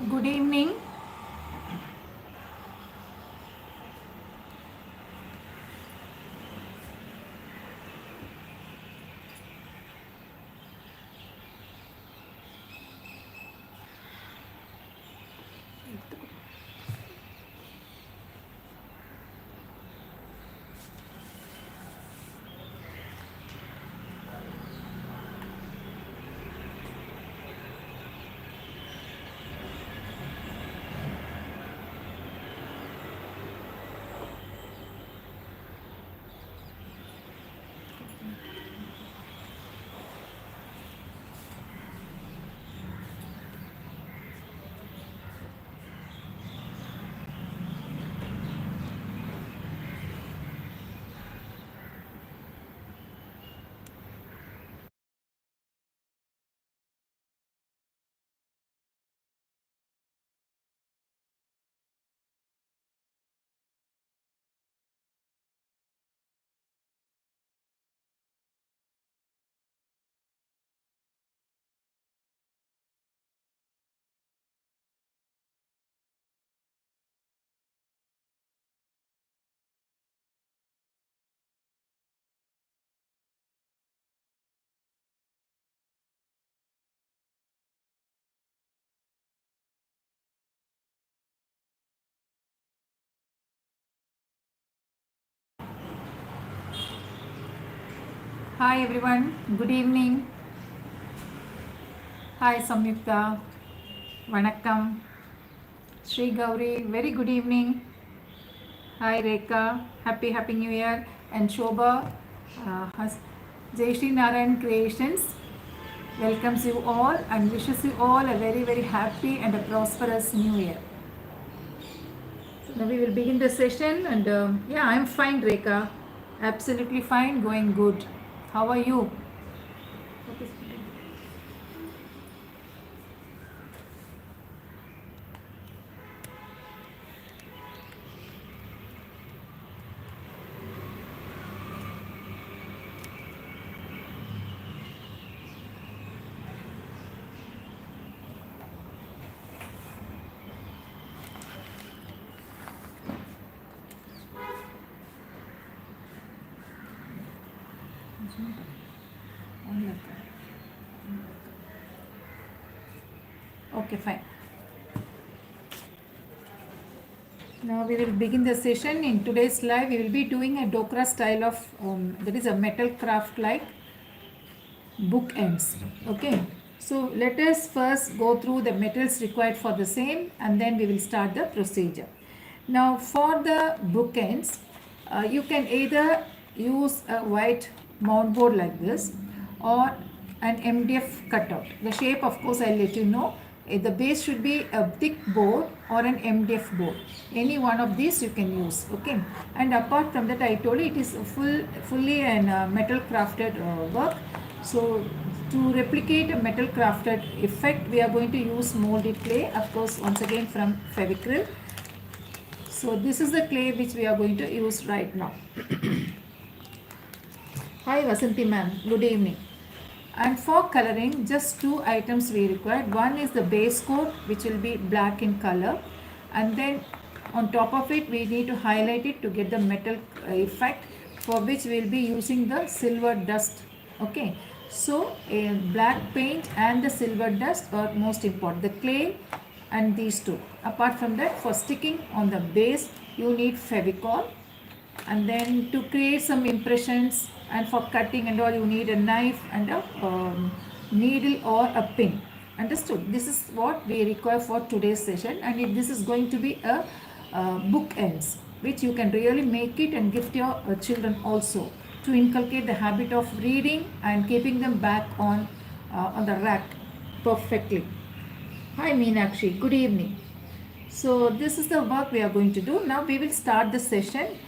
Good evening. Hi everyone. Good evening. Hi Samyukta. Vanakkam. Sri Gauri. Very good evening. Hi Rekha. Happy New Year. And Shobha. Jai Shri Narayan Creations welcomes you all and wishes you all a very happy and a prosperous New Year. So now we will begin the session and yeah, I'm fine Rekha. Absolutely fine. Going good. How are you? Okay, fine. Now we will begin the session. In today's live, we will be doing a Dokra style of, that is a metal craft like book ends. Okay. So let us first go through the metals required for the same and then we will start the procedure. Now for the book ends, you can either use a white mount board like this or an MDF cutout. The shape of course I'll let you know. The base should be a thick board or an MDF board. Any one of these you can use. Okay. And apart from that I told you it is fully an metal crafted work. So to replicate a metal crafted effect, we are going to use molded clay, of course, once again from Fevicryl. So this is the clay which we are going to use right now. Hi Vasanti ma'am, good evening. And for coloring, just two items we required. One is the base coat, which will be black in color, and then on top of it, we need to highlight it to get the metal effect, for which we will be using the silver dust. Okay, so a black paint and the silver dust are most important. The clay and these two. Apart from that, for sticking on the base, you need Fevicol, and then to create some impressions and for cutting and all you need a knife and a needle or a pin. Understood? This is what we require for today's session, and this is going to be a book ends which you can really make it and gift your children also, to inculcate the habit of reading and keeping them back on the rack perfectly. Hi Meenakshi, good evening. So this is the work we are going to do. Now we will start the session.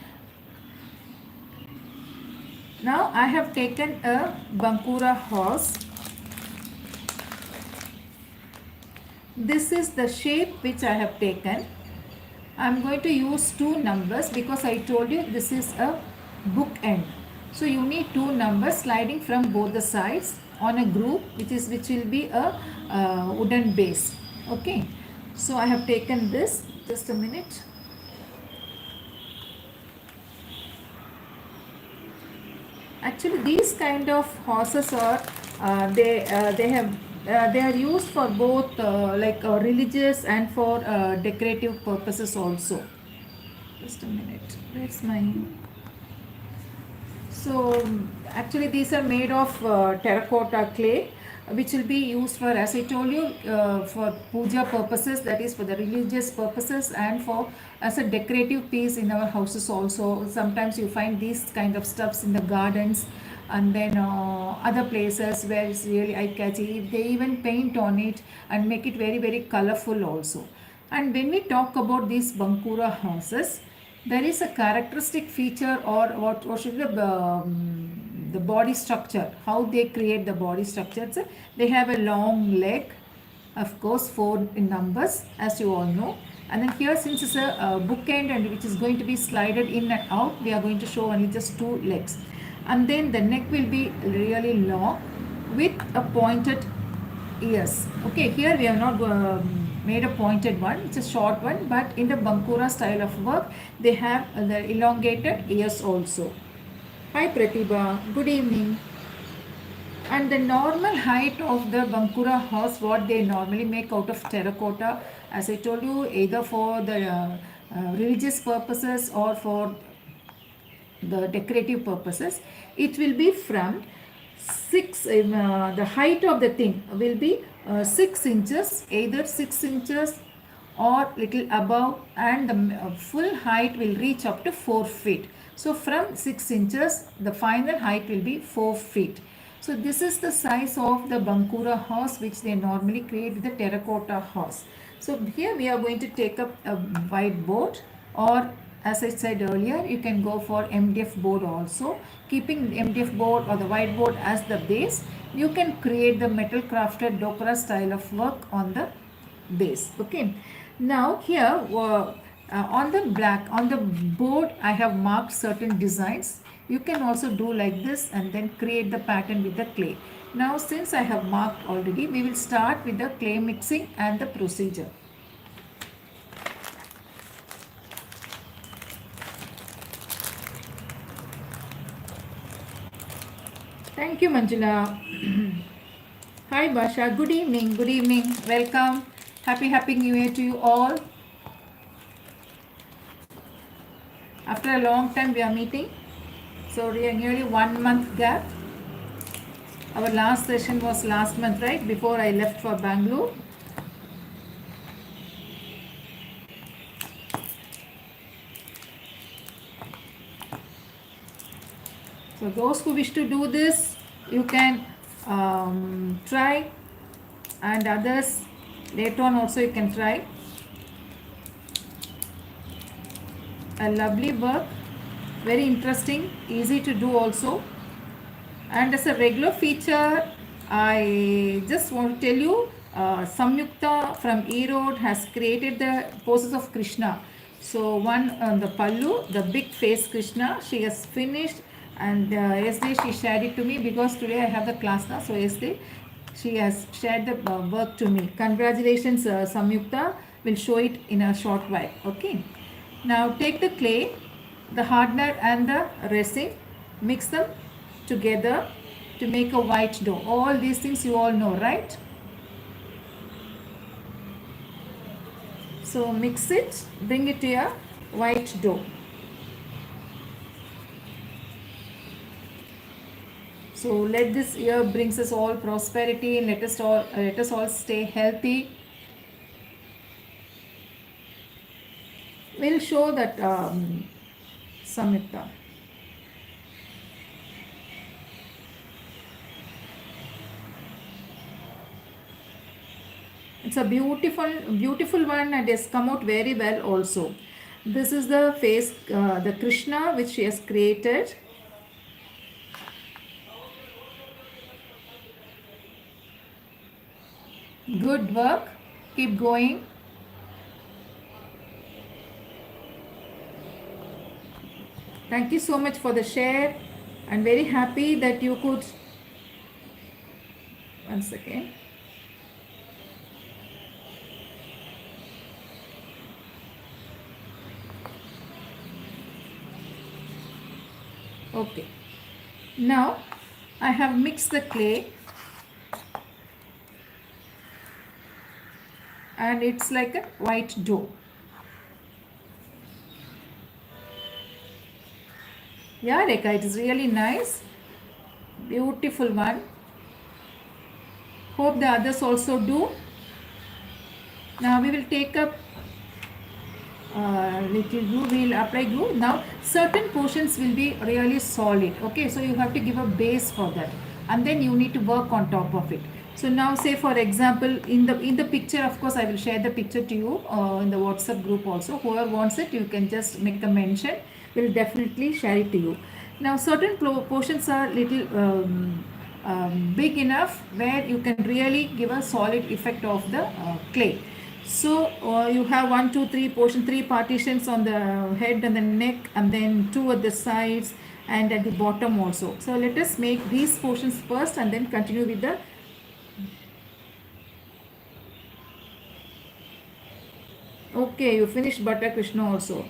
Now I have taken a Bankura horse. This is the shape which I have taken. I am going to use two numbers because I told you this is a book end. So you need two numbers sliding from both the sides on a groove which will be a wooden base. Okay. So I have taken this, just a minute. Actually, these kind of horses are they are used for both religious and for decorative purposes also. Just a minute. Where's my? So actually these are made of terracotta clay, which will be used for, as I told you, for puja purposes, that is for the religious purposes, and for as a decorative piece in our houses also. Sometimes you find these kind of stuffs in the gardens, and then other places where it's really eye-catchy. They even paint on it and make it very, very colorful also. And when we talk about these Bankura houses, there is a characteristic feature, or what should be the body structure, how they create the body structure. So they have a long leg, of course 4 in numbers, as you all know. And then here, since it's a bookend and which is going to be slided in and out, we are going to show only just 2 legs. And then the neck will be really long with a pointed ears. Okay, here we have not made a pointed one, it's a short one, but in the Bankura style of work, they have the elongated ears also. Hi Pratibha, good evening. And the normal height of the Bankura horse, what they normally make out of terracotta, as I told you, either for the religious purposes or for the decorative purposes, it will be from 6 the height of the thing will be 6 inches, either 6 inches or little above, and the full height will reach up to 4 feet. So from 6 inches the final height will be 4 feet. So this is the size of the Bankura horse which they normally create with the terracotta horse. So here we are going to take up a whiteboard, or as I said earlier, you can go for MDF board also. Keeping the MDF board or the whiteboard as the base, you can create the metal crafted Dokra style of work on the base. Okay. Now here on the board, I have marked certain designs. You can also do like this and then create the pattern with the clay. Now since I have marked already, we will start with the clay mixing and the procedure. Thank you, Manjula. Hi, Basha. Good evening. Good evening. Welcome. Happy New Year to you all. After a long time, we are meeting. So, we are nearly 1 month gap. Our last session was last month, right? Before I left for Bangalore. So, those who wish to do this, you can try, and others later on also you can try. A lovely work, very interesting, easy to do also. And as a regular feature, I just want to tell you, Samyukta from E-Road has created the poses of Krishna. So one on the Pallu, the big face Krishna, she has finished, and yesterday she shared it to me because today I have the class now. So yesterday she has shared the work to me. Congratulations, Samyukta. We'll show it in a short while. Okay. Now take the clay, the hardener and the resin, mix them together to make a white dough. All these things you all know, right? So mix it, bring it to a white dough. So let this year brings us all prosperity. Let us all stay healthy. We'll show that Samyukta. It's a beautiful one, and has come out very well also. This is the face, the Krishna which she has created. Good work. Keep going. Thank you so much for the share. I'm very happy that you could. Once again. Okay. Now I have mixed the clay and it's like a white dough. Yeah, Rekha, it is really nice. Beautiful one. Hope the others also do. Now we will take up little glue, we will apply glue. Now certain portions will be really solid. Okay, so you have to give a base for that, and then you need to work on top of it. So now say for example in the picture, of course I will share the picture to you in the WhatsApp group also. Whoever wants it, you can just make a mention. We'll definitely share it to you. Now certain portions are little big enough where you can really give a solid effect of the clay. So you have 1, 2, 3 portion, 3 partitions on the head and the neck, and then 2 at the sides and at the bottom also. So let us make these portions first and then continue with the. Okay, you finished Butter Krishna also.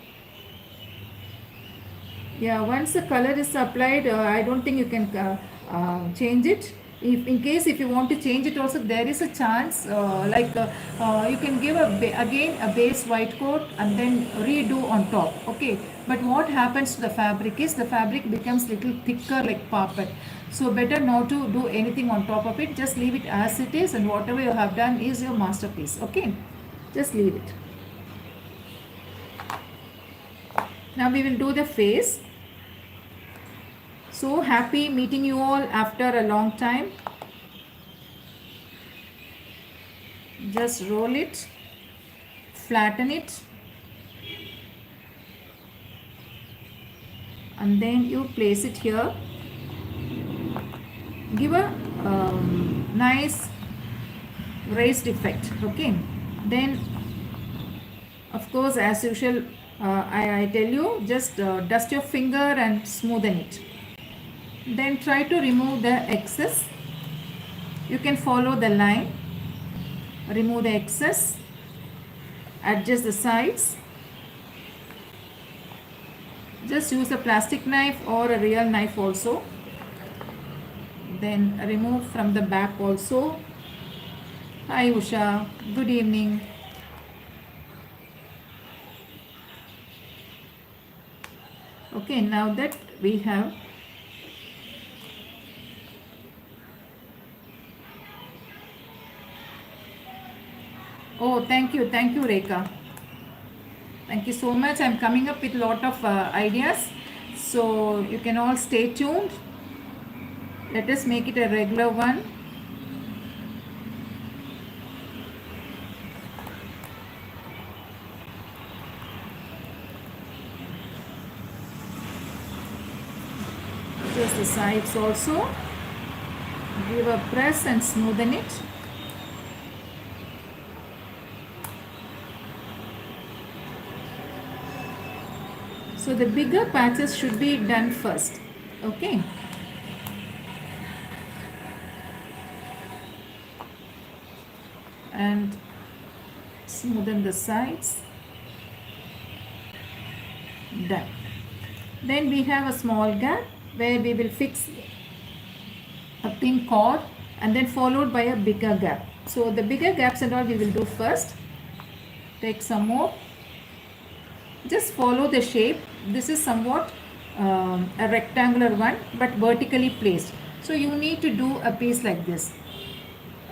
Yeah, once the color is applied, I don't think you can change it. If in case if you want to change it also, there is a chance you can give again a base white coat and then redo on top. Okay, but what happens to the fabric is the fabric becomes little thicker like parpet. So better not to do anything on top of it. Just leave it as it is, and whatever you have done is your masterpiece. Okay, just leave it. Now we will do the face. So happy meeting you all after a long time. Just roll it, flatten it, and then you place it here. Give a nice raised effect. Okay, then of course as usual I tell you, just dust your finger and smoothen it. Then try to remove the excess. You can follow the line, remove the excess, adjust the sides. Just use a plastic knife or a real knife also. Then remove from the back also. Hi Usha, good evening. Okay, now that we have thank you Rekha. Thank you so much. I'm coming up with a lot of ideas, so you can all stay tuned. Let us make it a regular one. Just the sides also. Give a press and smoothen it. So the bigger patches should be done first. Okay. And smoothen the sides. Done. Then we have a small gap where we will fix a pin cord and then followed by a bigger gap. So the bigger gaps and all we will do first. Take some more. Just follow the shape. This is somewhat a rectangular one but vertically placed. So you need to do a piece like this,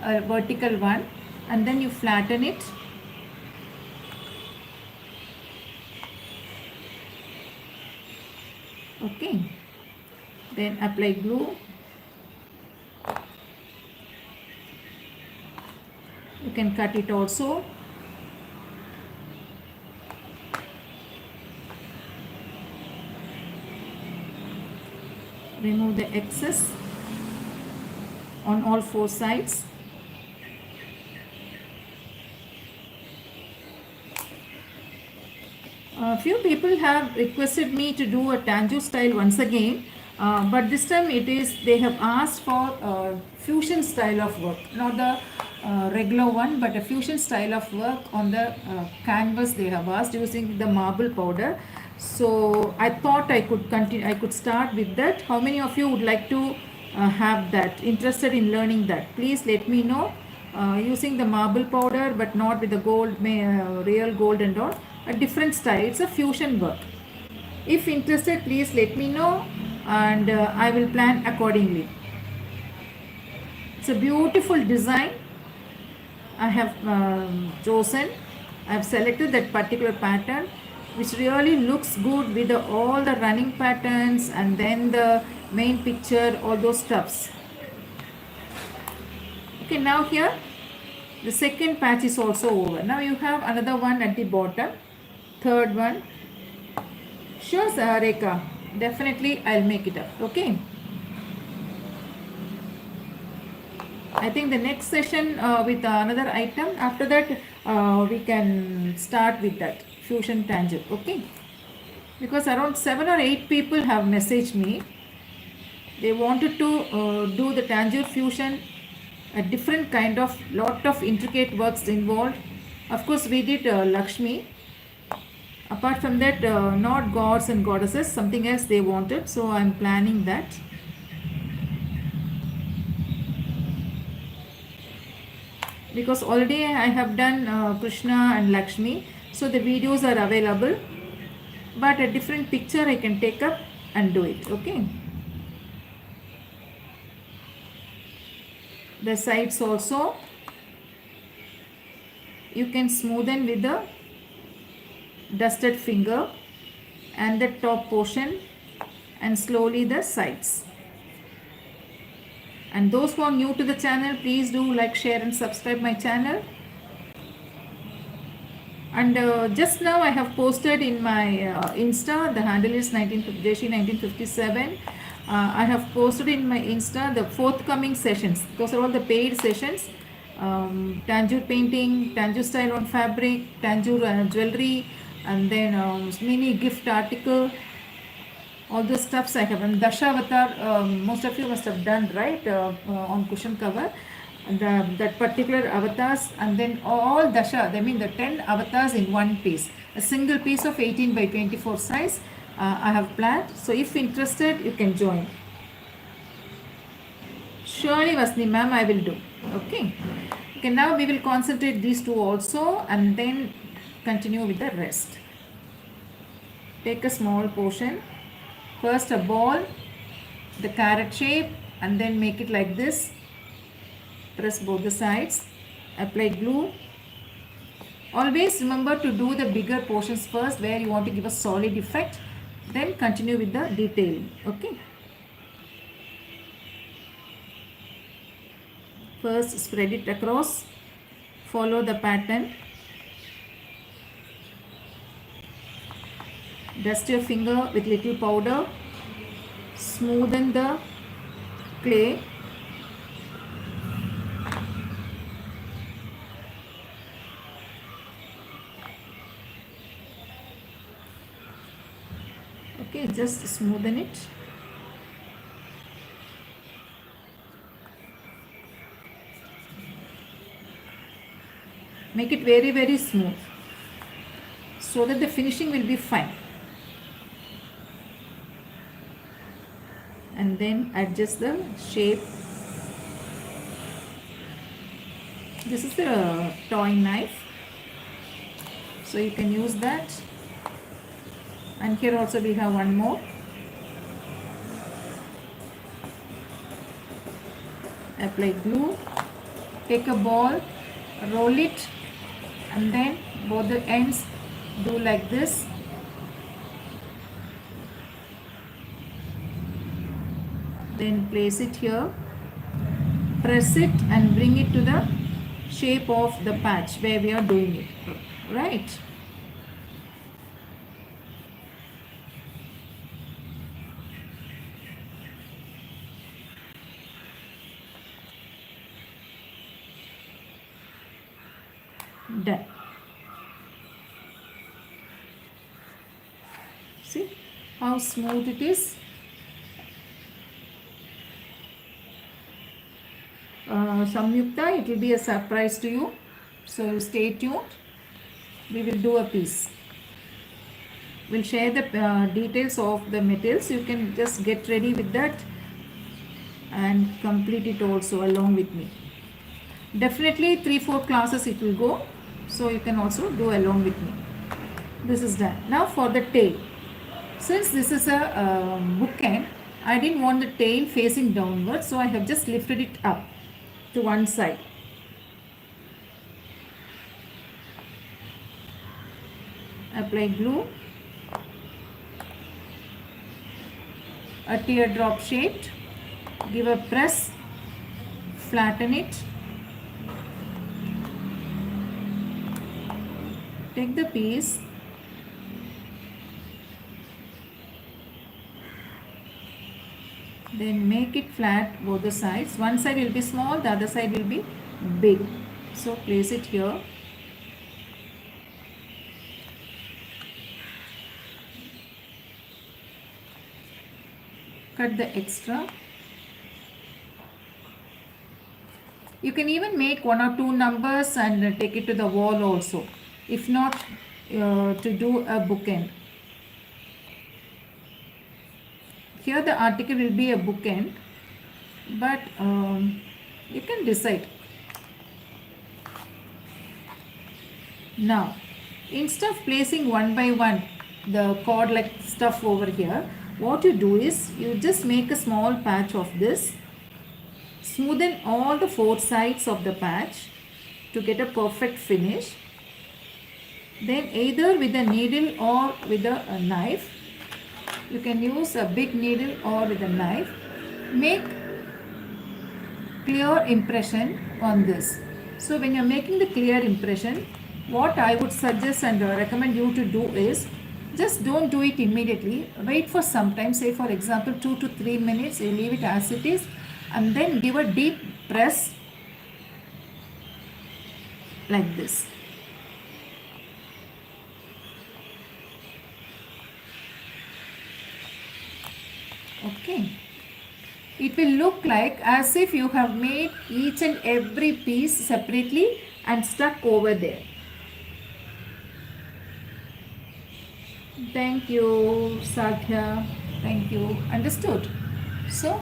a vertical one, and then you flatten it. Okay, then apply glue. You can cut it also. Remove the excess on all 4 sides. A few people have requested me to do a Tanju style once again, but this time they have asked for fusion style of work, not the regular one, but a fusion style of work on the canvas. They have asked using the marble powder. So I thought I could continue, I could start with that. How many of you would like to have that, interested in learning that? Please let me know. Using the marble powder, but not with the gold, real gold and all, a different style. It's a fusion work. If interested, please let me know, and I will plan accordingly. It's a beautiful design I have chosen. I have selected that particular pattern, which really looks good with all the running patterns and then the main picture, all those stuffs. Okay, now here the second patch is also over. Now you have another one at the bottom, third one. Sure, Rekha, definitely I'll make it up. Okay. I think the next session with another item. After that, we can start with that fusion tangent. Okay. Because around 7 or 8 people have messaged me. They wanted to do the tangent fusion, a different kind of, lot of intricate works involved. Of course, we did Lakshmi. Apart from that, not gods and goddesses, something else they wanted. So I'm planning that. Because already I have done Krishna and Lakshmi, so the videos are available, but a different picture I can take up and do it. Okay, the sides also you can smoothen with the dusted finger, and the top portion, and slowly the sides. And those who are new to the channel, please do like, share and subscribe my channel. And just now I have posted in my Insta, the handle is Jeshi1957. I have posted in my Insta the forthcoming sessions. Those are all the paid sessions. Tanjore painting, Tanjore style on fabric, Tanjore jewelry, and then mini gift article. All the stuffs I have. And Dashavatar, most of you must have done, right, on cushion cover. That particular avatars, and then all Dasha, I mean the 10 avatars in one piece. A single piece of 18 by 24 size I have planned. So if interested, you can join. Surely, Vasni ma'am, I will do. Okay. Okay, now we will concentrate these two also, and then continue with the rest. Take a small portion. First a ball, the carrot shape, and then make it like this. Press both the sides. Apply glue. Always remember to do the bigger portions first, where you want to give a solid effect. Then continue with the detailing. Okay. First spread it across. Follow the pattern. Dust your finger with little powder. Smoothen the clay. Okay, just smoothen it. Make it very, very smooth, so that the finishing will be fine. And then adjust the shape. This is the toying knife, so you can use that. And here also we have one more. Apply glue. Take a ball, roll it, and then both the ends do like this. Then place it here, press it and bring it to the shape of the patch where we are doing it, right? Done. See how smooth it is. Samyukta, it will be a surprise to you, so stay tuned. We will do a piece. We'll share the details of the materials. You can just get ready with that and complete it also along with me. Definitely 3-4 classes it will go, so you can also do along with me. This is done. Now for the tail. Since this is a bookend, I didn't want the tail facing downwards, so I have just lifted it up to one side. Apply glue, a teardrop shaped, give a press, flatten it, take the piece, then make it flat both the sides. One side will be small, the other side will be big. So place it here. Cut the extra. You can even make 1 or 2 numbers and take it to the wall also, if not to do a bookend. Here the article will be a bookend, but you can decide. Now, instead of placing one by one the cord like stuff over here, what you do is you just make a small patch of this, smoothen all the 4 sides of the patch to get a perfect finish. Then either with a needle or with a knife, you can use a big needle or with a knife, make clear impression on this. So when you are making the clear impression, what I would suggest and recommend you to do is, just don't do it immediately. Wait for some time, say for example 2 to 3 minutes, you leave it as it is, and then give a deep press like this. Okay. It will look like as if you have made each and every piece separately and stuck over there. Thank you, Sadhya. Thank you. Understood? So,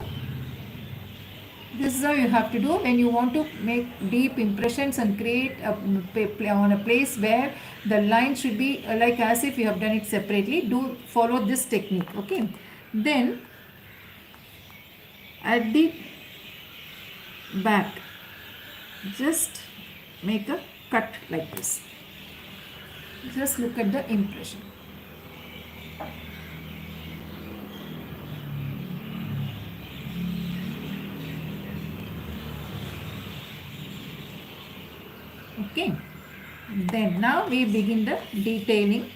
this is how you have to do when you want to make deep impressions and create on a place where the line should be like as if you have done it separately. Do follow this technique. Okay. Then, at the back, just make a cut like this. Just look at the impression. Okay, then now we begin the detailing.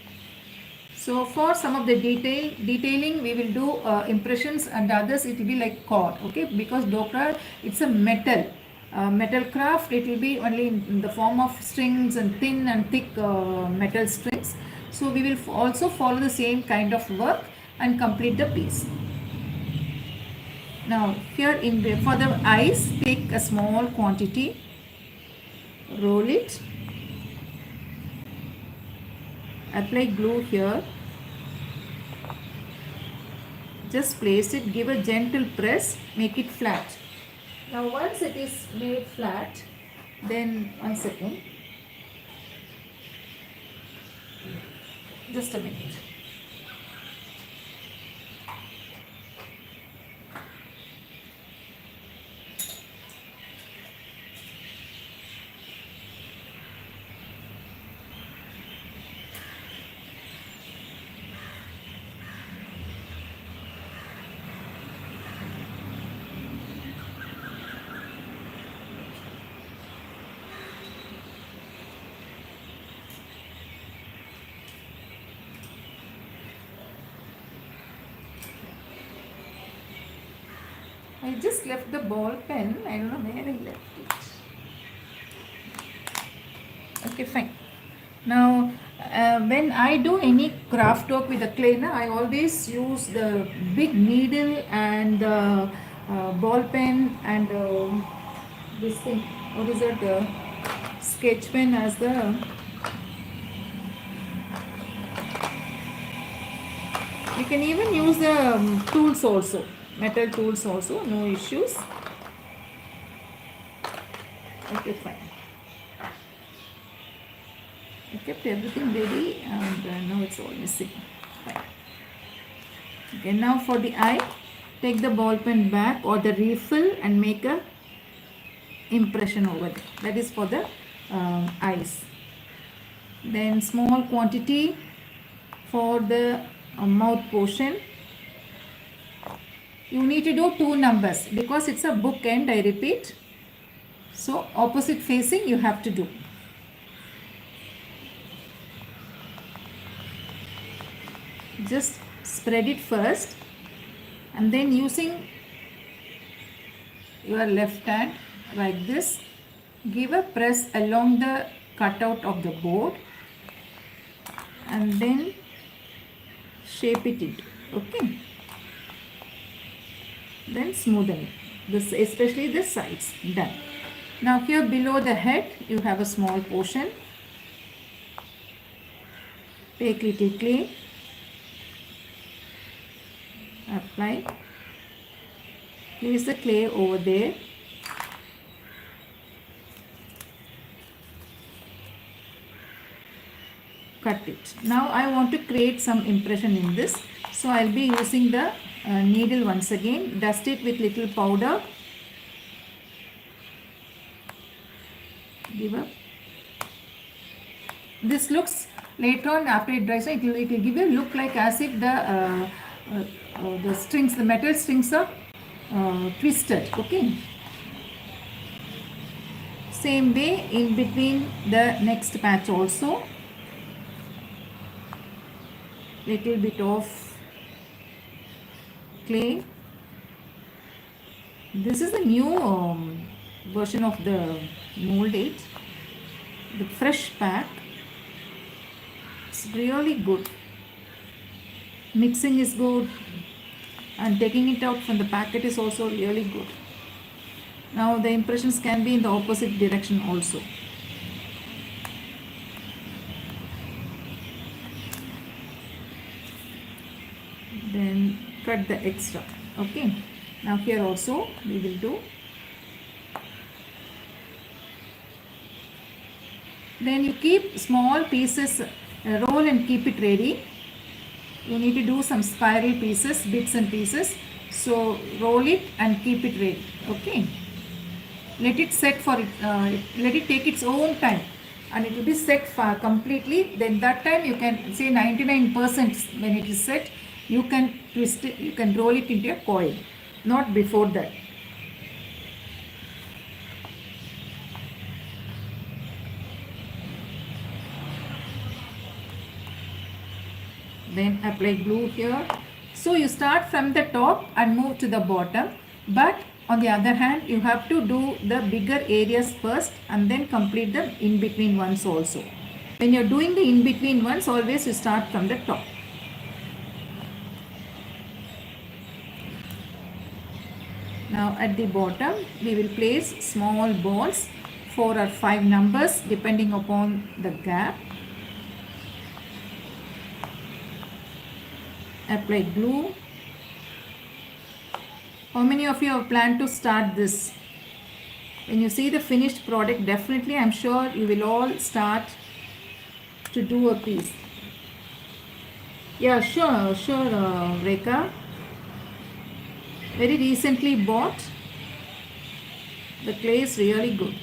So for some of the detailing we will do impressions, and others it will be like cord. Okay, because Dokra, it's a metal craft. It will be only in the form of strings and thin and thick metal strings. So we will also follow the same kind of work and complete the piece. Now here for the eyes, take a small quantity, roll it, apply glue here, just place it, give a gentle press, make it flat. Now once it is made flat, then 1 second, just a minute. I just left the ball pen. I don't know where I left it. Okay, fine. Now, when I do any craft work with the clay, I always use the big needle and ball pen and this thing. What is that? Sketch pen as the You can even use the tools also, metal tools also, no issues. Okay, fine. I kept everything ready and now it's all missing. Fine. Okay, now for the eye, take the ball pen back or the refill and make a impression over there. That is for the eyes. Then small quantity for the mouth portion. You need to do 2 numbers because it's a book end, I repeat. So opposite facing you have to do. Just spread it first and then using your left hand like this, give a press along the cutout of the board and then shape it into, okay, then smoothen it, this especially the sides. Done. Now here below the head you have a small portion. Take little clay, apply, place the clay over there, cut it. Now I want to create some impression in this, so I'll be using the needle once again. Dust it with little powder, give up. This looks later on after it dries, it will give a look like as if the strings, the metal strings are twisted, okay. Same way in between the next patch also, little bit of clay. This is the new version of the mold 8, the fresh pack. It's really good. Mixing is good and taking it out from the packet is also really good. Now the impressions can be in the opposite direction also. Then cut the extra, okay. Now here also we will do. Then you keep small pieces, roll and keep it ready. You need to do some spiral pieces, bits and pieces. So roll it and keep it ready, okay. Let it set for it, let it take its own time and it will be set completely. Then that time you can say 99% when it is set, you can twist it, you can roll it into a coil, not before that. Then apply glue here. So you start from the top and move to the bottom, but on the other hand you have to do the bigger areas first and then complete the in between ones also. When you are doing the in between ones, always you start from the top. Now at the bottom we will place small balls, 4 or 5 numbers depending upon the gap. Apply glue. How many of you have planned to start this? When you see the finished product, definitely I am sure you will all start to do a piece. Yeah, sure, Rekha. Very recently bought. The clay is really good.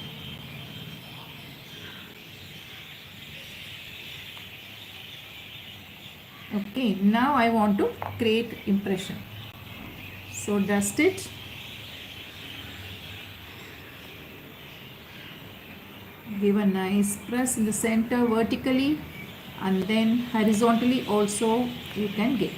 Okay, now I want to create impression. So dust it. Give a nice press in the center vertically and then horizontally also you can give.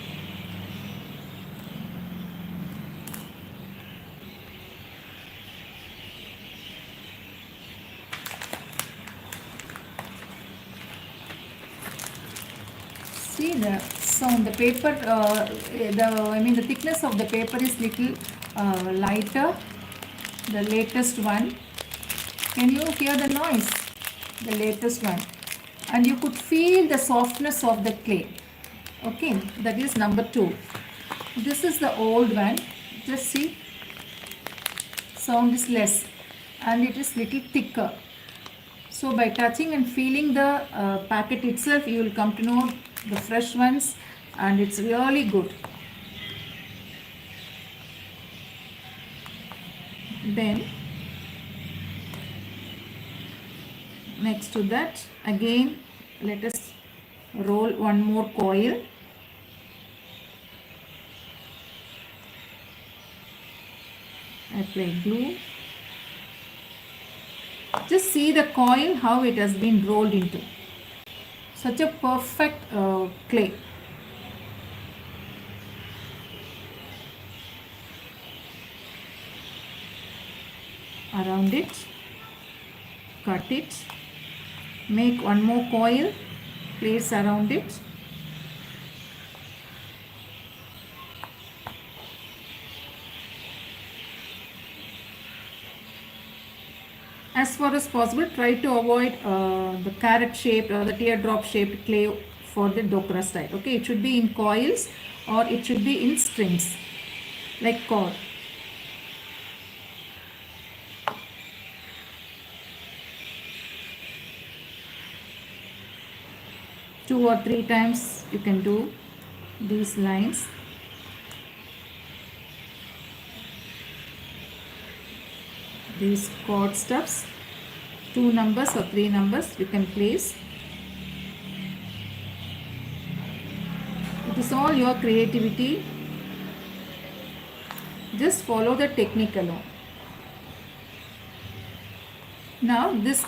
See the sound, the paper, the thickness of the paper is little lighter, the latest one. Can you hear the noise? The latest one. And you could feel the softness of the clay. Okay, that is number 2. This is the old one. Just see, sound is less and it is little thicker. So by touching and feeling the packet itself, you will come to know the fresh ones, and it's really good. Then next to that, again let us roll one more coil. Apply glue. Just see the coil, how it has been rolled into. Such a perfect clay. Around it, cut it, make one more coil, place around it. As far as possible, try to avoid the carrot shaped or the teardrop shaped clay for the Dokra style. Okay, it should be in coils or it should be in strings like cord. Two or three times you can do these lines. These cord stuffs, 2 numbers or 3 numbers you can place. It is all your creativity. Just follow the technique alone. Now this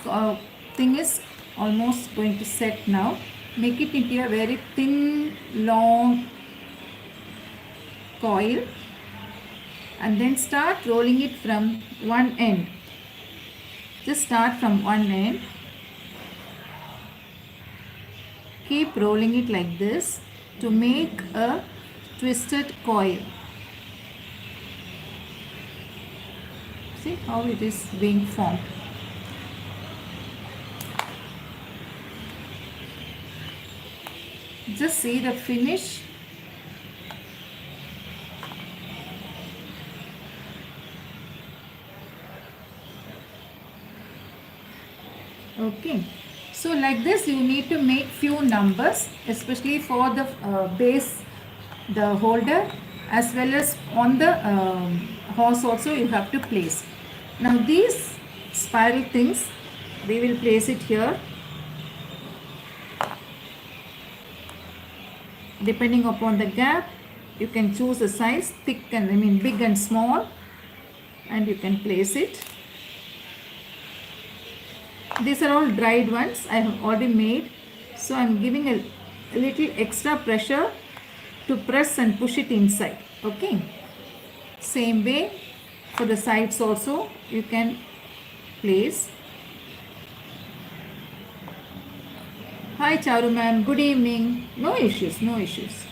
thing is almost going to set now. Make it into a very thin, long coil and then start rolling it from one end. Just start from one end. Keep rolling it like this to make a twisted coil. See how it is being formed. Just see the finish. Okay, so like this you need to make few numbers, especially for the base, the holder, as well as on the horse also you have to place. Now these spiral things, we will place it here. Depending upon the gap, you can choose the size, thick and big and small, and you can place it. These are all dried ones I have already made, so I am giving a little extra pressure to press and push it inside. Okay, same way for the sides also you can place. Hi Charu ma'am, good evening. No issues, no issues.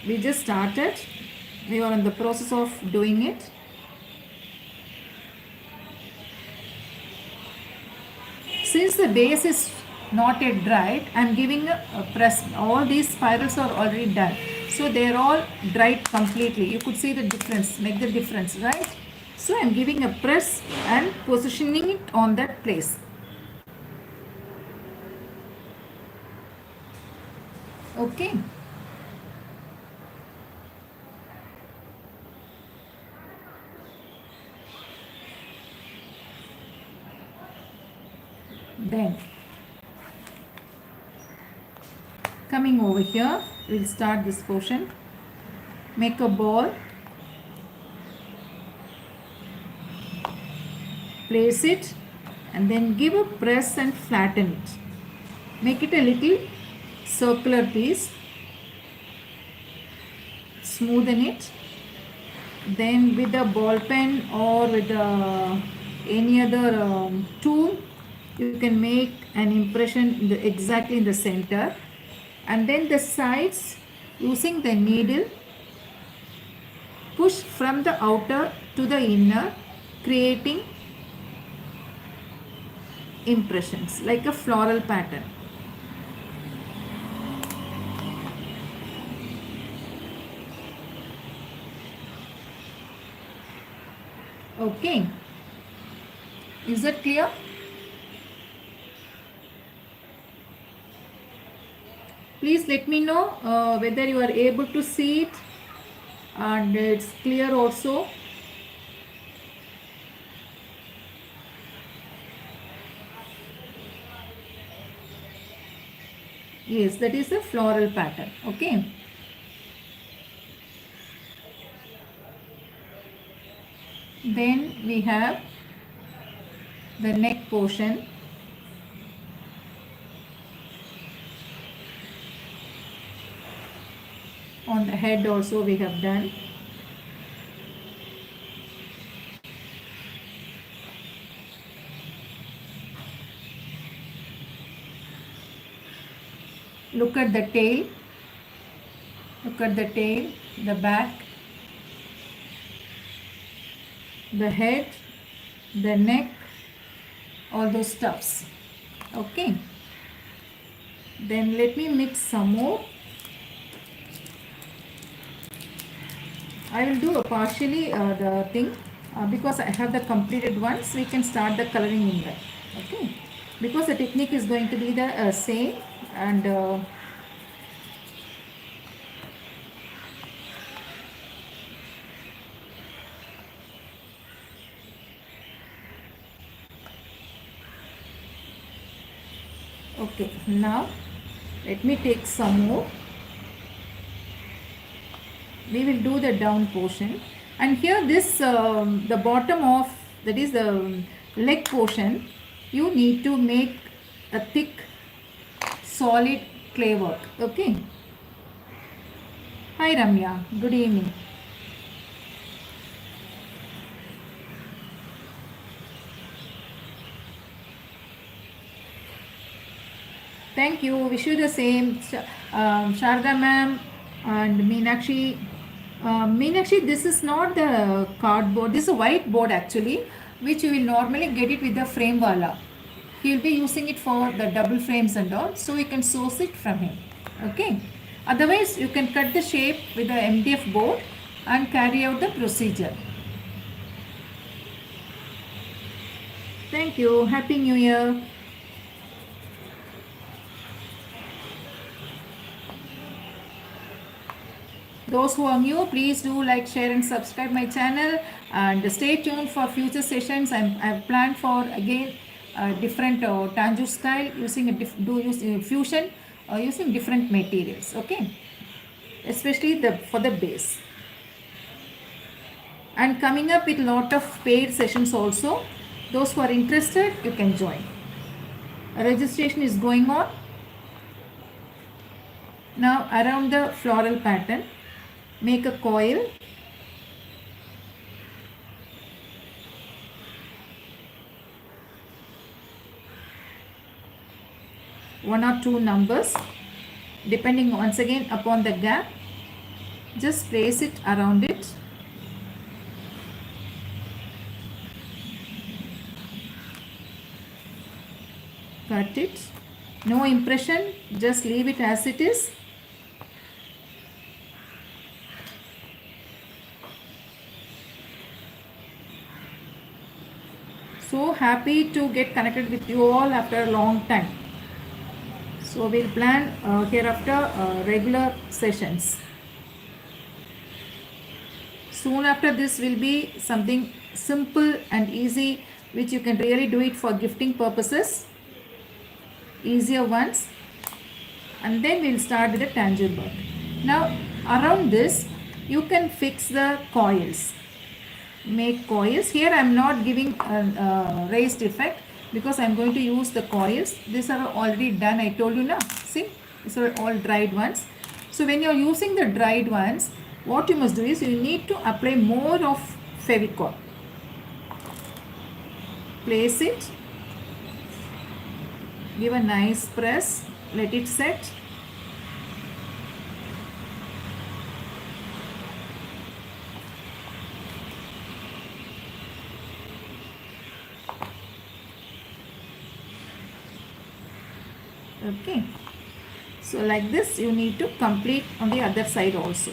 We just started. We are in the process of doing it. Since the base is not yet dried, I am giving a press. All these spirals are already done. So they are all dried completely. You could see the difference, make the difference, right? So I am giving a press and positioning it on that place. Okay. Then coming over here, we'll start this portion. Make a ball. Place it and then give a press and flatten it. Make it a little circular piece. Smoothen it. Then with a ball pen or with any other tool, you can make an impression exactly in the center, and then the sides, using the needle, push from the outer to the inner, creating impressions like a floral pattern. Okay, is that clear? Please let me know whether you are able to see it and it's clear also. Yes, that is the floral pattern. Okay. Then we have the neck portion. On the head also we have done. Look at the tail. Look at the tail, the back, the head, the neck, all those stuffs. Okay. Then let me mix some more. I will do a partially the thing because I have the completed one, so we can start the coloring in that. Okay. Because the technique is going to be the same and okay, now let me take some more. We will do the down portion, and here this the bottom of, that is the leg portion, you need to make a thick solid clay work. Okay. Hi Ramya, good evening. Thank you. Wish you the same, Sharda ma'am and Meenakshi. Meenakshi, this is not the cardboard. This is a whiteboard actually, which you will normally get it with the frame wala. He will be using it for the double frames and all, so you can source it from him. Okay. Otherwise, you can cut the shape with the MDF board and carry out the procedure. Thank you. Happy New Year. Those who are new, please do like, share and subscribe my channel and stay tuned for future sessions. I've planned for again different tanjur style using fusion using different materials. Okay, especially for the base. And coming up with lot of paid sessions also. Those who are interested, you can join. Registration is going on. Now around the floral pattern, make a coil. One or two numbers depending once again upon the gap. Just place it around it. Cut it. No impression, just leave it as it is. So happy to get connected with you all after a long time. So we'll plan hereafter regular sessions. Soon after this will be something simple and easy, which you can really do it for gifting purposes. Easier ones. And then we'll start with the tanjur work. Now around this, you can fix the coils. Make coils. Here I am not giving a raised effect because I am going to use the coils. These are already done, I told you now. See, these are all dried ones. So when you are using the dried ones, what you must do is you need to apply more of Fevicol. Place it. Give a nice press. Let it set. Okay, so like this you need to complete on the other side also.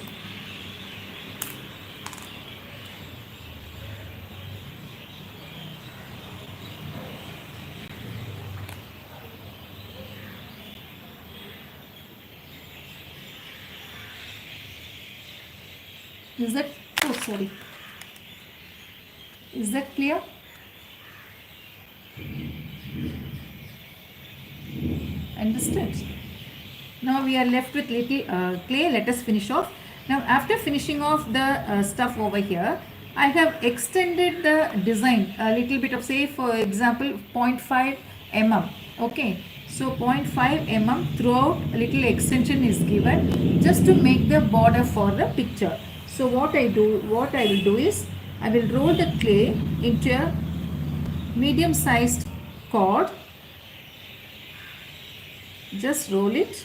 Is that, oh sorry, is that clear? Understood? Now we are left with little clay. Let us finish off. Now after finishing off the stuff over here, I have extended the design a little bit of, say for example 0.5 mm. Okay, so 0.5 mm throughout a little extension is given just to make the border for the picture. So what I will do is I will roll the clay into a medium sized cord. Just roll it.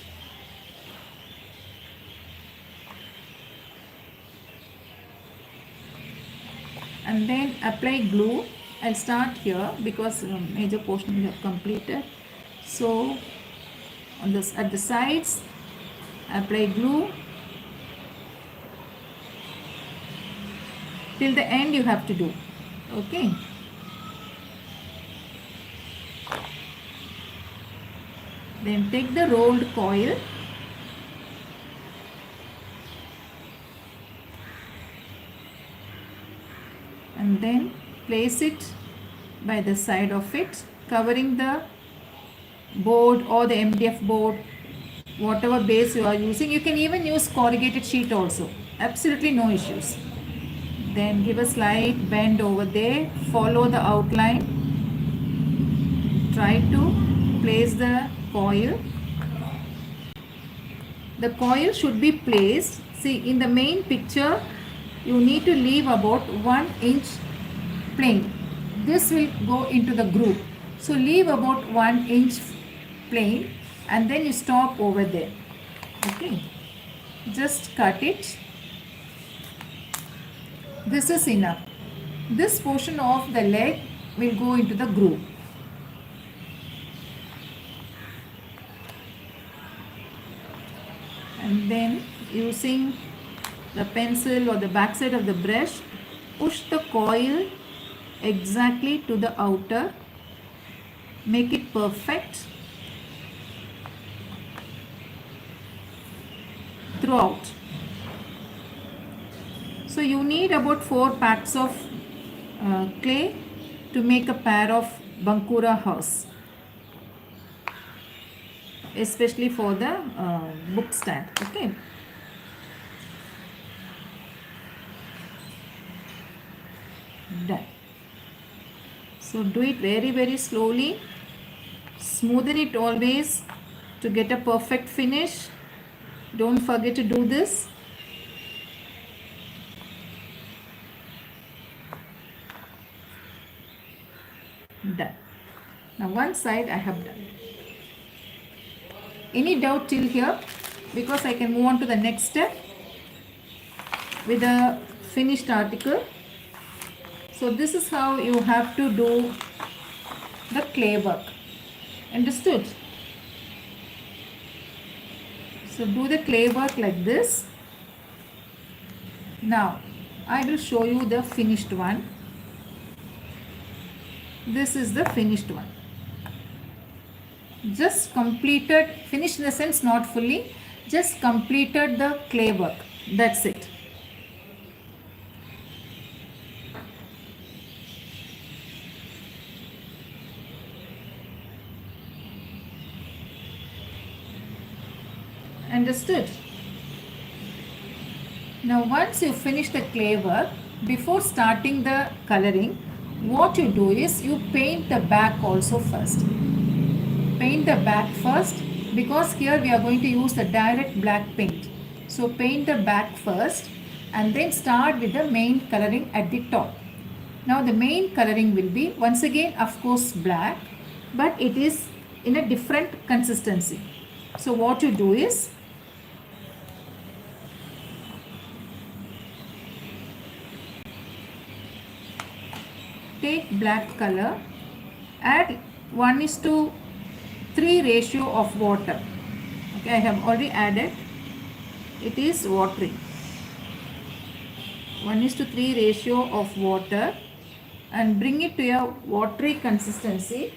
And then apply glue. I'll start here because major portion we have completed. So on this, at the sides, apply glue till the end you have to do. Okay. Then take the rolled coil and then place it by the side of it, covering the board or the MDF board, whatever base you are using. You can even use corrugated sheet also, absolutely no issues. Then give a slight bend over there, follow the outline, try to place the coil. The coil should be placed, see in the main picture you need to leave about 1 inch plain. This will go into the groove. So leave about 1 inch plain and then you stop over there. Okay, just cut it. This is enough. This portion of the leg will go into the groove. And then using the pencil or the back side of the brush, push the coil exactly to the outer, make it perfect throughout. So you need about 4 packs of clay to make a pair of Bankura house, especially for the book stand. Okay. Done. So do it very, very slowly. Smoothen it always to get a perfect finish. Don't forget to do this. Done. Now one side I have done. Any doubt till here? Because I can move on to the next step with a finished article. So this is how you have to do the clay work. Understood? So do the clay work like this. Now I will show you the finished one. This is the finished one. Just completed, finished in the sense not fully, just completed the clay work. That's it. Understood? Now once you finish the clay work, before starting the coloring, what you do is you paint the back also first. Paint the back first because here we are going to use the direct black paint. So paint the back first and then start with the main coloring at the top. Now the main coloring will be once again of course black, but it is in a different consistency. So what you do is take black color, add 1:3 ratio of water. Okay, I have already added. It is watering. 1:3 ratio of water and bring it to a watery consistency.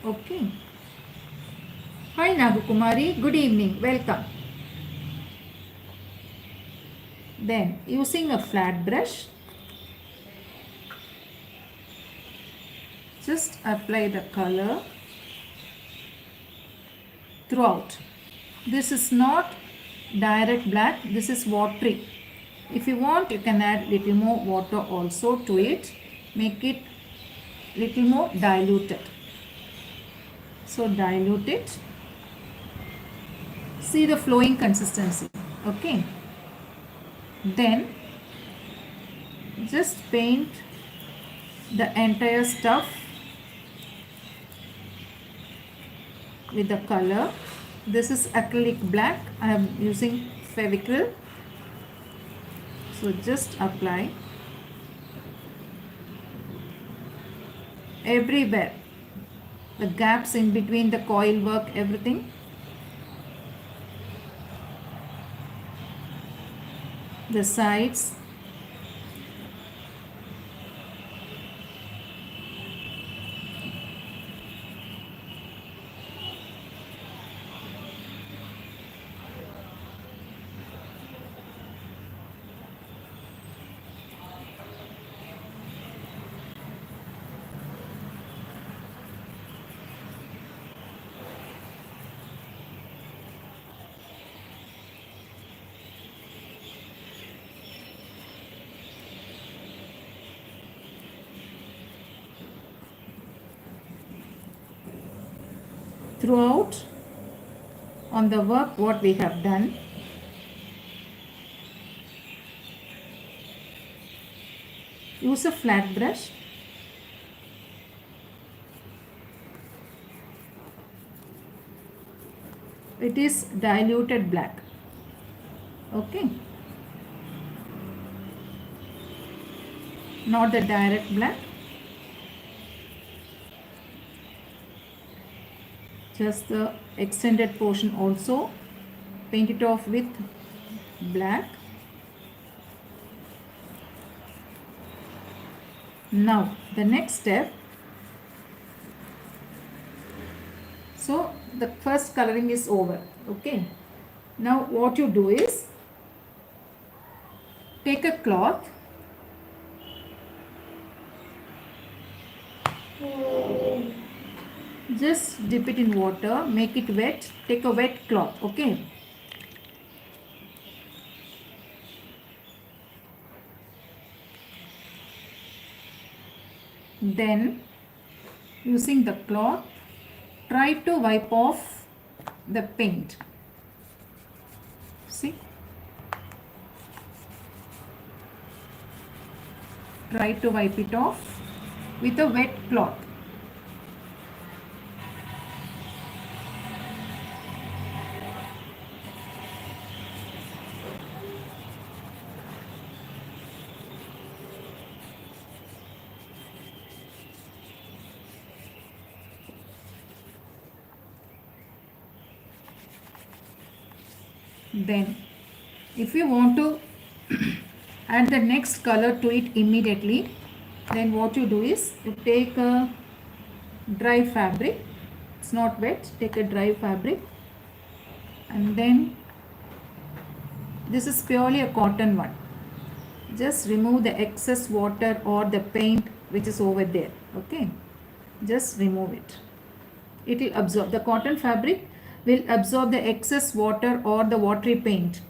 Okay. Hi Nagukumari, good evening, welcome. Then using a flat brush, just apply the color throughout. This is not direct black, this is watery. If you want, you can add little more water also to it, make it little more diluted. So dilute it. See the flowing consistency. Okay. Then just paint the entire stuff with the color. This is acrylic black. I am using Fevicryl. So just apply everywhere, the gaps in between the coil work, everything. The sides. Throughout on the work what we have done, use a flat brush. It is diluted black. Okay, not the direct black. Just the extended portion also paint it off with black. Now the next step, so the first coloring is over. Okay, now what you do is take a cloth, just dip it in water, make it wet, take a wet cloth. Okay, then using the cloth, try to wipe off the paint. See, try to wipe it off with a wet cloth. Then if you want to add the next color to it immediately, then what you do is you take a dry fabric, it's not wet, take a dry fabric, and then this is purely a cotton one. Just remove the excess water or the paint which is over there. Okay, just remove it. It will absorb, the cotton fabric will absorb the excess water or the watery paint.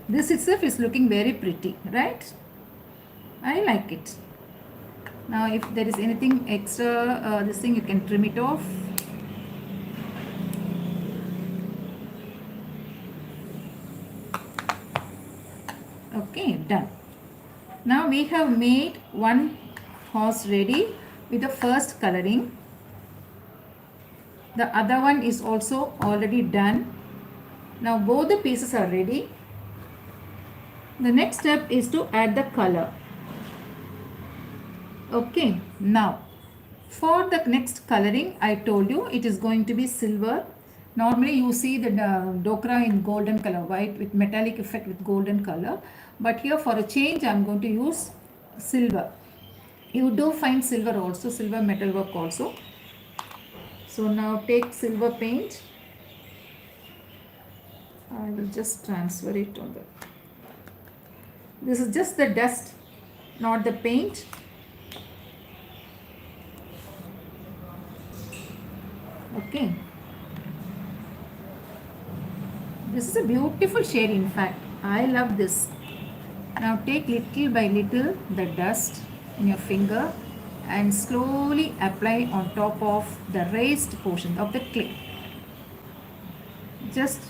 This itself is looking very pretty, right? I like it. Now if there is anything extra, this thing you can trim it off. Okay, done. Now we have made one horse ready with the first coloring. The other one is also already done. Now both the pieces are ready. The next step is to add the color. Okay, now for the next coloring, I told you it is going to be silver. Normally you see the Dokra in golden color, white with metallic effect with golden color. But here for a change, I am going to use silver. You do find silver also, silver metal work also. So now take silver paint. I will just transfer it on the, this is just the dust, not the paint. Okay, this is a beautiful shade. In fact, I love this. Now take little by little the dust in your finger and slowly apply on top of the raised portion of the clay. Just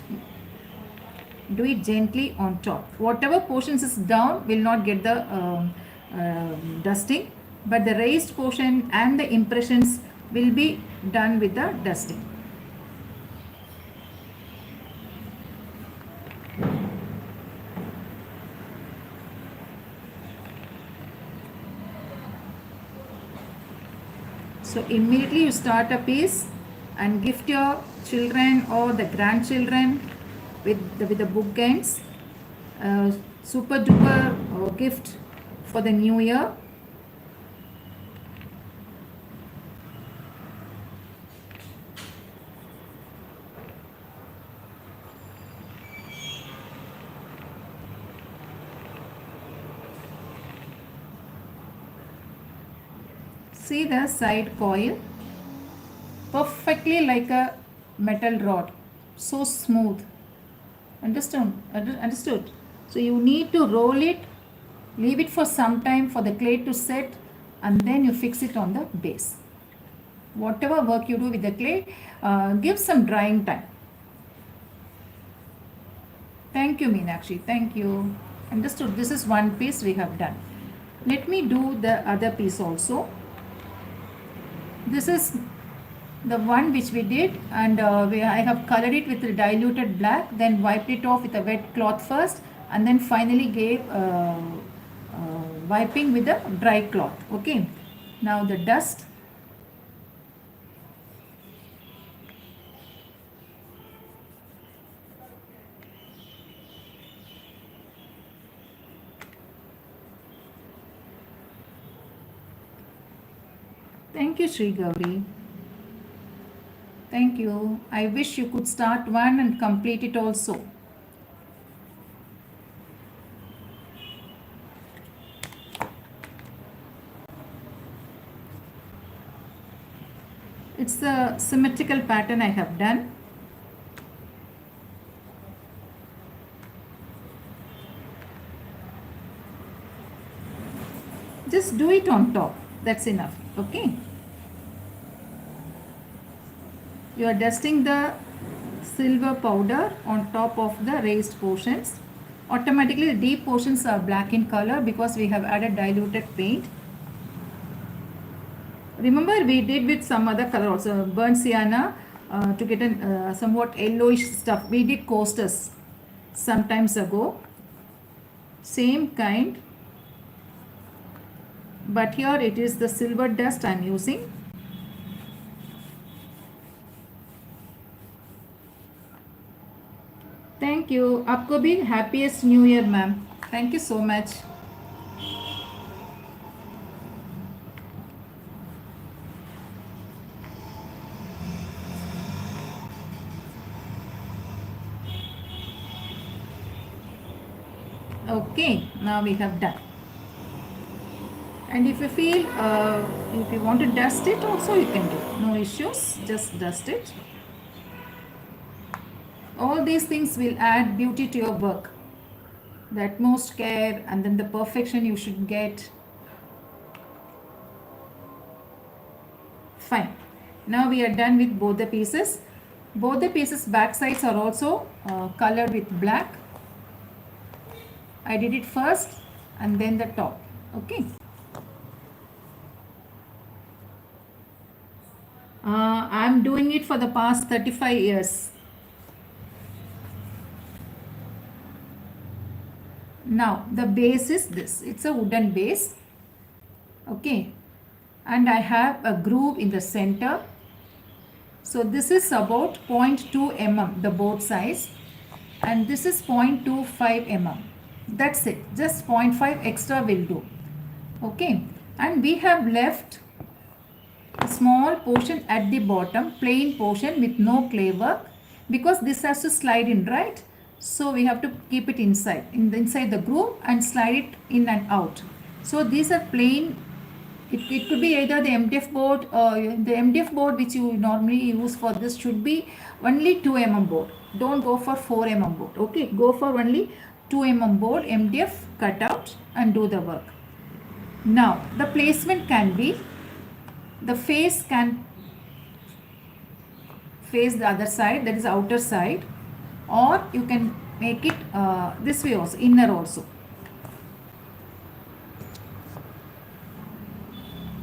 do it gently on top. Whatever portions is down will not get the dusting, but the raised portion and the impressions will be done with the dusting. So immediately you start a piece and gift your children or the grandchildren with the book ends. Super duper gift for the new year. See the side coil, perfectly like a metal rod, so smooth. Understood? So you need to roll it, leave it for some time for the clay to set, and then you fix it on the base. Whatever work you do with the clay, give some drying time. Thank you, Meenakshi. Thank you. Understood? This is one piece we have done. Let me do the other piece also. This is the one which we did, and I have colored it with the diluted black, then wiped it off with a wet cloth first, and then finally gave wiping with a dry cloth. Okay, now the dust. Thank you, Sri Gauri. Thank you. I wish you could start one and complete it also. It's the symmetrical pattern I have done. Just do it on top. That's enough. Okay. You are dusting the silver powder on top of the raised portions. Automatically the deep portions are black in color because we have added diluted paint. Remember we did with some other color also, burnt sienna, to get a somewhat yellowish stuff. We did coasters some times ago. Same kind. But here it is the silver dust I am using. Thank you. आपको भी happiest new year, ma'am. Thank you so much. Okay, now we have done. And if you feel, if you want to dust it also, you can do. No issues, just dust it. All these things will add beauty to your work. The utmost care and then the perfection you should get. Fine. Now we are done with both the pieces. Both the pieces back sides are also colored with black. I did it first and then the top. Okay. I'm doing it for the past 35 years. Now the base is this. It's a wooden base. Okay. And I have a groove in the center. So this is about 0.2 mm, the both sides. And this is 0.25 mm. That's it. Just 0.5 extra will do. Okay. And we have left a small portion at the bottom, plain portion with no clay work, because this has to slide in, right? So we have to keep it inside the groove and slide it in and out. So these are plain. It could be either the MDF board, the MDF board which you normally use for this should be only 2 mm board. Don't go for 4 mm board. Okay, go for only 2 mm board MDF cutout and do the work. Now the placement can be, the face can face the other side, that is outer side, or you can make it this way also, inner also.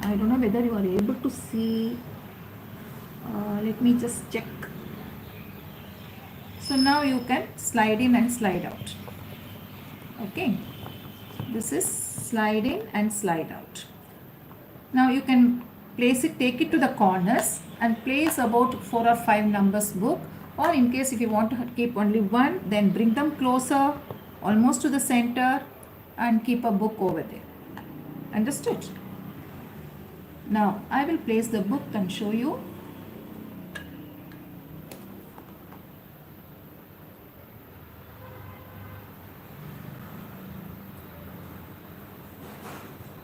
I don't know whether you are able to see. Let me just check. So now you can slide in and slide out. Okay, this is slide in and slide out. Now you can place it, take it to the corners and place about 4 or 5 numbers book, or in case if you want to keep only one, then bring them closer, almost to the center, and keep a book over there. Understood? Now I will place the book and show you.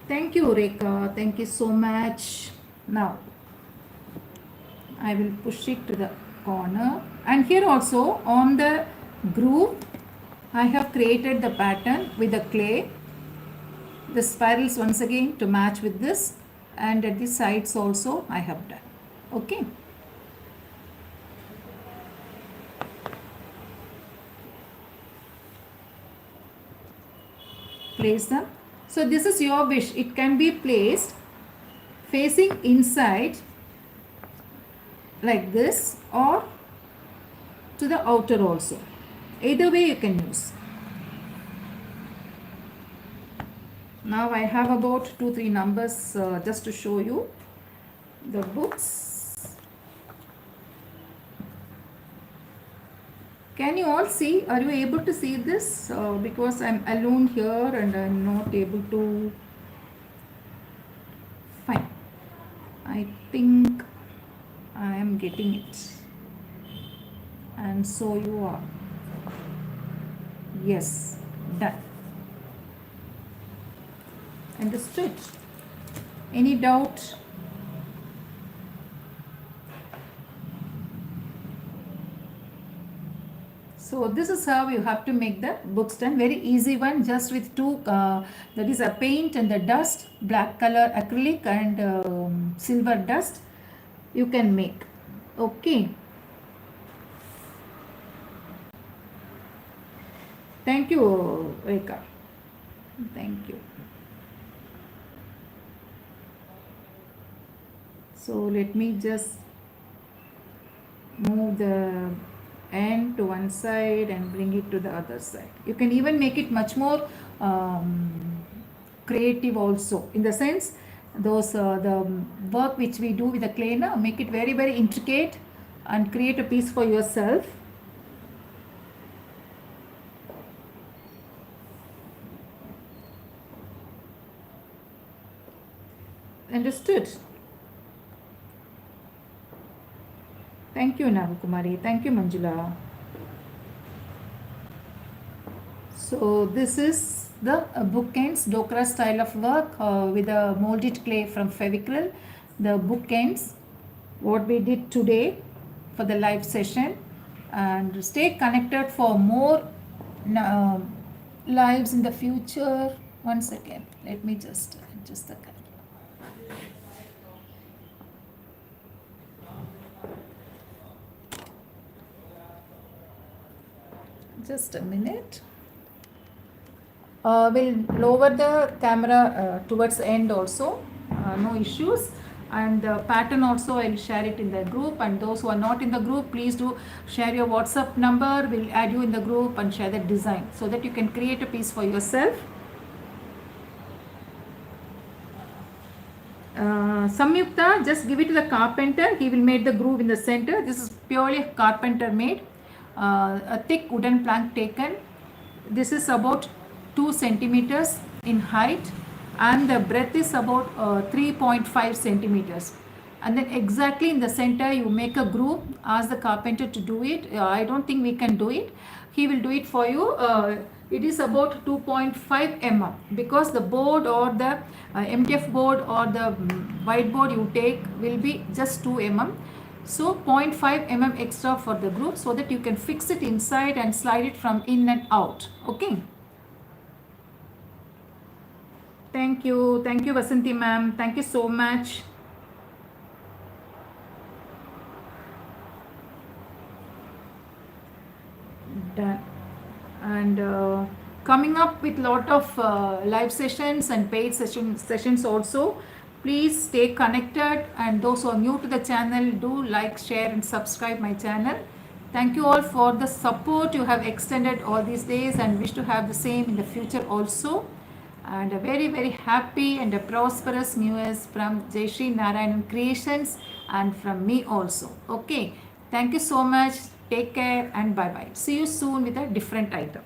Thank you, Rekha. Thank you so much. Now I will push it to the corner, and here also on the groove I have created the pattern with the clay, the spirals once again to match with this, and at the sides also I have done. Okay. Place them. So this is your wish. It can be placed facing inside like this, or to the outer also. Either way you can use. Now I have about 2-3 numbers just to show you the books. Can you all see? Are you able to see this? Because I'm alone here and I'm not able to. Fine. I think I am getting it. And so you are. Yes, done. Understood? Any doubt? So this is how you have to make the book stand. Very easy one, just with two, that is a paint and the dust, black color acrylic and silver dust, you can make. Okay. Thank you, Rekha. Thank you. So let me just move the end to one side and bring it to the other side. You can even make it much more creative also, in the sense those the work which we do with the clay now, make it very, very intricate and create a piece for yourself. Understood? Thank you, Nagakumari. Thank you, Manjula. So this is the bookends, Dokra style of work with a molded clay from Fevicryl. The bookends, what we did today for the live session. And stay connected for more lives in the future. One second. Let me just adjust the color. Just a minute. We'll lower the camera towards the end also, no issues. And the pattern also I'll share it in the group, and those who are not in the group, please do share your WhatsApp number. We'll add you in the group and share the design so that you can create a piece for yourself. Samyukta, just give it to the carpenter. He will make the groove in the center. This is purely carpenter made. A thick wooden plank taken. This is about 2 centimeters in height, and the breadth is about 3.5 centimeters. and then exactly in the center you make a groove. Ask the carpenter to do it. I don't think we can do it. He will do it for you. It is about 2.5 mm, because the board or the MDF board or the white board you take will be just 2 mm. So 0.5 mm extra for the groove, so that you can fix it inside and slide it from in and out. Okay. Thank you Vasanti ma'am, thank you so much. Done. And coming up with lot of live sessions and paid sessions also. Please stay connected, and those who are new to the channel, do like, share and subscribe my channel. Thank you all for the support you have extended all these days, and wish to have the same in the future also. And a very very happy and a prosperous new year from Jai Shri Narayanan Creations and from me also. Okay, thank you so much. Take care and bye bye. See you soon with a different item.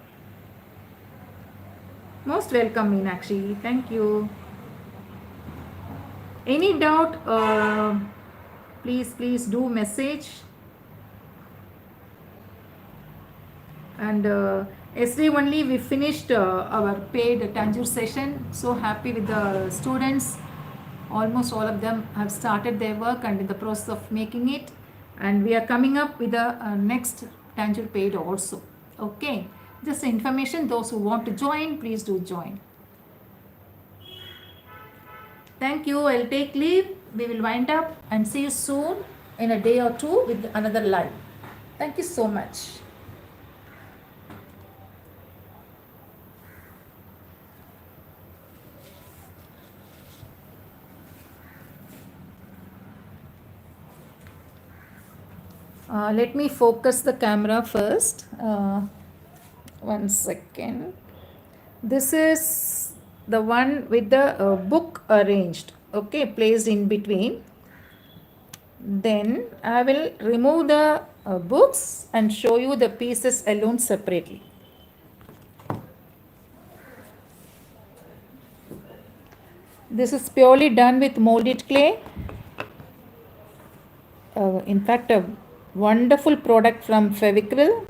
Most welcome, Meenakshi. Thank you. Any doubt, please do message. And yesterday only we finished our paid Tanjore session. So happy with the students. Almost all of them have started their work and in the process of making it. And we are coming up with the next Tanjore paid also. Okay. Just information, those who want to join, please do join. Thank you. I'll take leave. We will wind up and see you soon in a day or two with another live. Thank you so much. Let me focus the camera first. 1 second. This is the one with the book arranged, okay, placed in between. Then I will remove the books and show you the pieces alone separately. This is purely done with molded clay. In fact, a wonderful product from Fevicryl.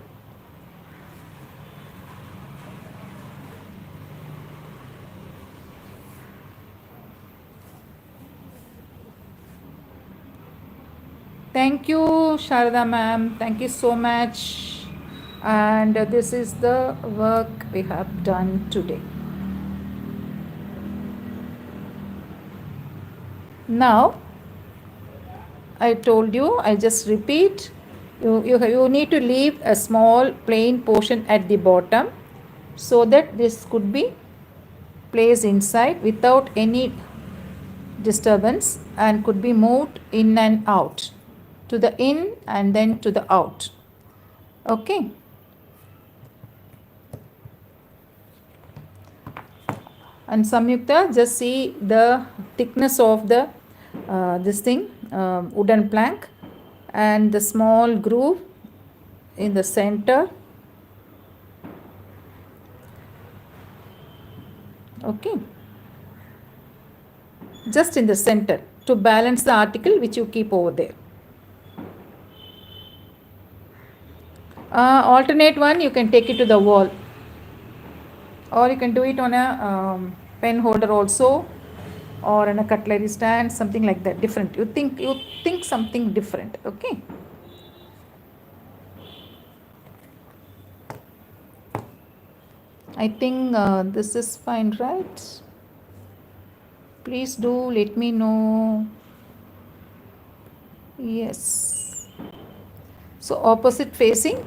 Thank you, Sharada ma'am. Thank you so much. And this is the work we have done today. Now, I told you, I just repeat, you need to leave a small plain portion at the bottom so that this could be placed inside without any disturbance and could be moved in and out, to the in and then to the out. Okay. And Samyukta, just see the thickness of the this thing, wooden plank, and the small groove in the center. Okay, just in the center to balance the article which you keep over there. Alternate one, you can take it to the wall, or you can do it on a pen holder also, or in a cutlery stand, something like that. Different. You think something different. Okay. I think this is fine, right? Please do let me know. Yes. So opposite facing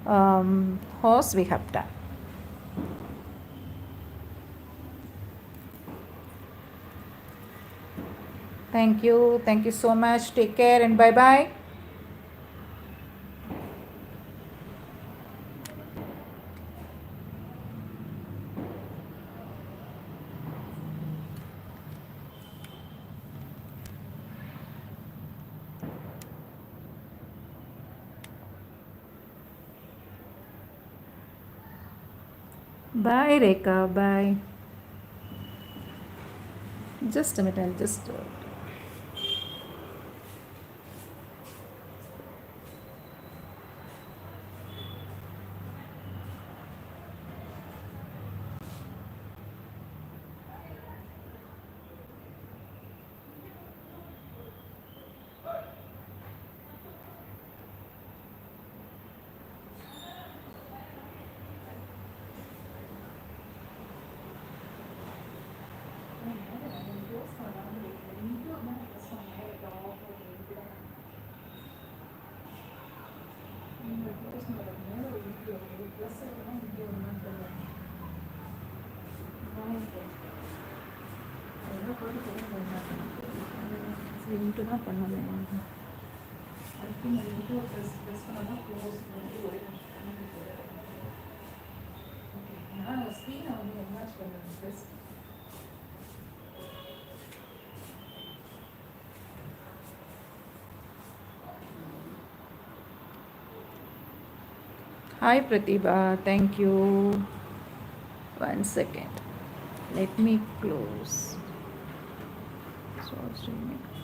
horse we have done. Thank you. Thank you so much. Take care and bye-bye. Bye, Rekha. Bye. Just a minute. I'll just... into தான் பண்ணணும். அடுத்து இந்த into press பண்ணால் close பண்ணி ஒரே நான் ஸ்க்ரீனை வந்து என்லார்ஜ் பண்ணுறேன் press. Hi Pratibha, thank you. 1 second. Let me close. So streaming.